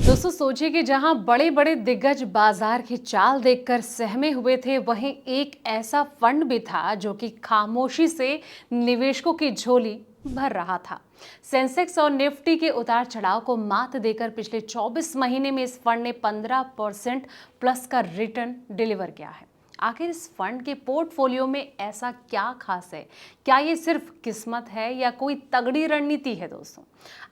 दोस्तों सोचिए कि जहां बड़े बड़े दिग्गज बाजार की चाल देखकर सहमे हुए थे, वहीं एक ऐसा फंड भी था जो कि खामोशी से निवेशकों की झोली भर रहा था। सेंसेक्स और निफ्टी के उतार चढ़ाव को मात देकर पिछले 24 महीने में इस फंड ने 15% प्लस का रिटर्न डिलीवर किया है। आखिर इस फंड के पोर्टफोलियो में ऐसा क्या खास है? क्या ये सिर्फ किस्मत है या कोई तगड़ी रणनीति है? दोस्तों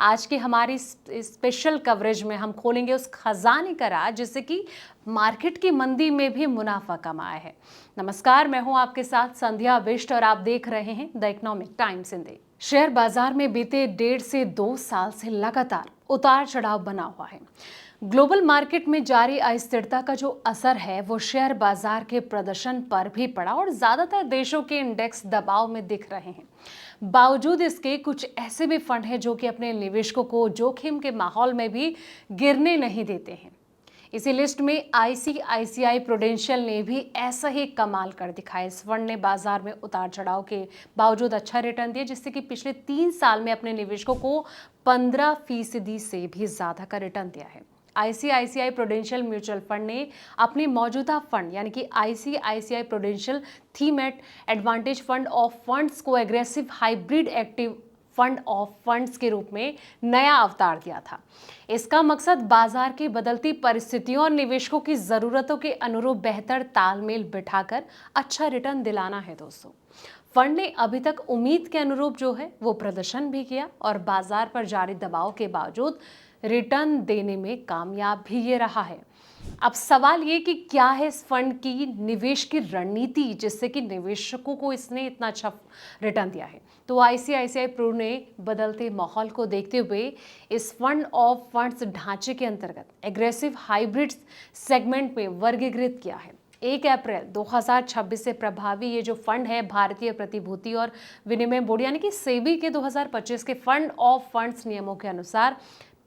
आज की हमारी स्पेशल कवरेज में हम खोलेंगे उस खजाने का राज जिससे कि मार्केट की मंदी में भी मुनाफा कमाया है। नमस्कार, मैं हूं आपके साथ संध्या बिष्ट और आप देख रहे हैं the economic times Hindi. Share बाजार में बीते 1.5 से 2 साल से लगातार उतार चढ़ाव बना हुआ है। ग्लोबल मार्केट में जारी अस्थिरता का जो असर है वो शेयर बाजार के प्रदर्शन पर भी पड़ा और ज्यादातर देशों के इंडेक्स दबाव में दिख रहे हैं। बावजूद इसके कुछ ऐसे भी फंड हैं जो कि अपने निवेशकों को जोखिम के माहौल में भी गिरने नहीं देते हैं। इसी लिस्ट में आईसीआईसीआई प्रूडेंशियल ने भी ऐसा ही कमाल कर दिखाया। इस फंड ने बाजार में उतार चढ़ाव के बावजूद अच्छा रिटर्न दिया, जिससे कि पिछले 3 साल में अपने निवेशकों को 15% से भी ज्यादा का रिटर्न दिया है। आईसीआईसीआई प्रूडेंशियल म्यूचुअल फंड ने अपनी मौजूदा फंड यानी कि ICICI Prudential thematic advantage fund of funds को aggressive hybrid active fund of funds के रूप में नया अवतार दिया था। इसका मकसद बाजार की बदलती परिस्थितियों और निवेशकों की जरूरतों के अनुरूप बेहतर तालमेल बिठाकर अच्छा रिटर्न दिलाना है। दोस्तों फंड ने अभी तक उम्मीद के अनुरूप जो है वो प्रदर्शन भी किया और बाजार पर जारी दबाव के बावजूद रिटर्न देने में कामयाब भी ये रहा है। अब सवाल ये कि क्या है इस फंड की निवेश की रणनीति जिससे कि निवेशकों को इसने इतना अच्छा रिटर्न दिया है। तो आईसीआईसीआई प्रू ने बदलते माहौल को देखते हुए इस फंड ऑफ फंड्स ढांचे के अंतर्गत एग्रेसिव हाइब्रिड सेगमेंट में वर्गीकृत किया है। 1 अप्रैल 2026 से प्रभावी ये जो फंड है भारतीय प्रतिभूति और विनिमय बोर्ड यानी कि सेबी के 2025 के फंड ऑफ फंड्स नियमों के अनुसार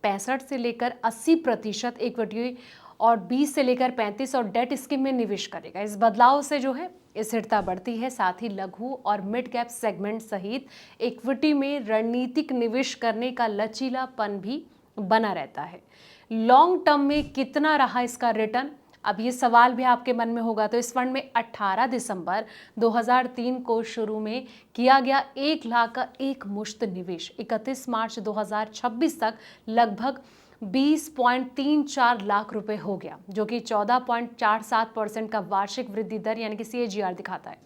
65 से लेकर 80% इक्विटी और 20 से लेकर 35 और डेट स्कीम में निवेश करेगा। इस बदलाव से जो है स्थिरता बढ़ती है, साथ ही लघु और मिड कैप सेगमेंट सहित इक्विटी में रणनीतिक निवेश करने का लचीलापन भी बना रहता है। लॉन्ग टर्म में कितना रहा इसका रिटर्न, अब ये सवाल भी आपके मन में होगा। तो इस फंड में 18 दिसंबर 2003 को शुरू में किया गया 1 लाख का एक मुश्त निवेश 31 मार्च 2026 तक लगभग 20.34 लाख रुपए हो गया, जो कि 14.47% का वार्षिक वृद्धि दर यानी कि CAGR दिखाता है।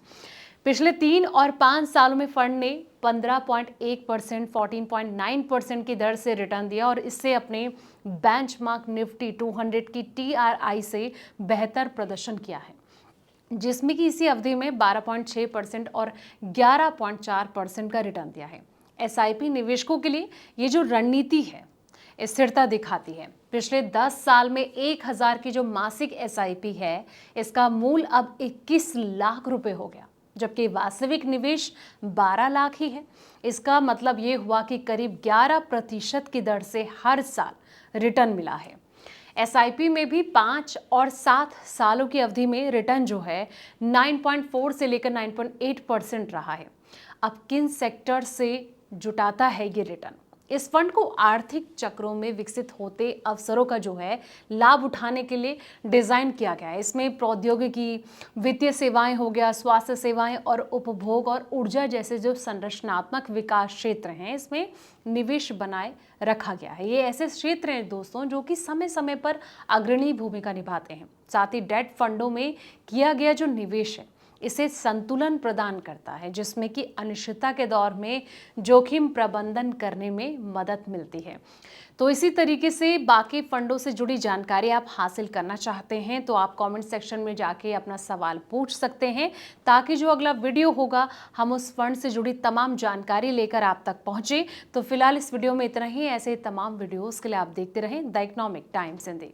पिछले 3 और 5 सालों में फंड ने 15.1%, 14.9% की दर से रिटर्न दिया और इससे अपने बेंचमार्क निफ्टी 200 की TRI से बेहतर प्रदर्शन किया है, जिसमें कि इसी अवधि में 12.6% और 11.4% का रिटर्न दिया है। SIP निवेशकों के लिए ये जो रणनीति है स्थिरता दिखाती है। पिछले 10 साल में 1000 की जो मासिक SIP है, इसका मूल अब 21 लाख रुपए हो गया, जबकि वास्तविक निवेश 12 लाख ही है। इसका मतलब ये हुआ कि करीब 11% की दर से हर साल रिटर्न मिला है। SIP में भी 5 और 7 सालों की अवधि में रिटर्न जो है 9.4 से लेकर 9.8% रहा है। अब किन सेक्टर से जुटाता है ये रिटर्न? इस फंड को आर्थिक चक्रों में विकसित होते अवसरों का जो है लाभ उठाने के लिए डिजाइन किया गया है। इसमें प्रौद्योगिकी, वित्तीय सेवाएं हो गया, स्वास्थ्य सेवाएं और उपभोग और ऊर्जा जैसे जो संरचनात्मक विकास क्षेत्र हैं, इसमें निवेश बनाए रखा गया है। ये ऐसे क्षेत्र हैं दोस्तों जो कि समय समय पर अग्रणी भूमिका निभाते हैं। साथ ही डेट फंडों में किया गया जो निवेश है इसे संतुलन प्रदान करता है, जिसमें कि अनिश्चितता के दौर में जोखिम प्रबंधन करने में मदद मिलती है। तो इसी तरीके से बाकी फंडों से जुड़ी जानकारी आप हासिल करना चाहते हैं तो आप कमेंट सेक्शन में जाके अपना सवाल पूछ सकते हैं, ताकि जो अगला वीडियो होगा हम उस फंड से जुड़ी तमाम जानकारी लेकर आप तक पहुंचे। तो फिलहाल इस वीडियो में इतना ही। ऐसे तमाम वीडियोस के लिए आप देखते रहें द इकोनॉमिक टाइम्स हिंदी।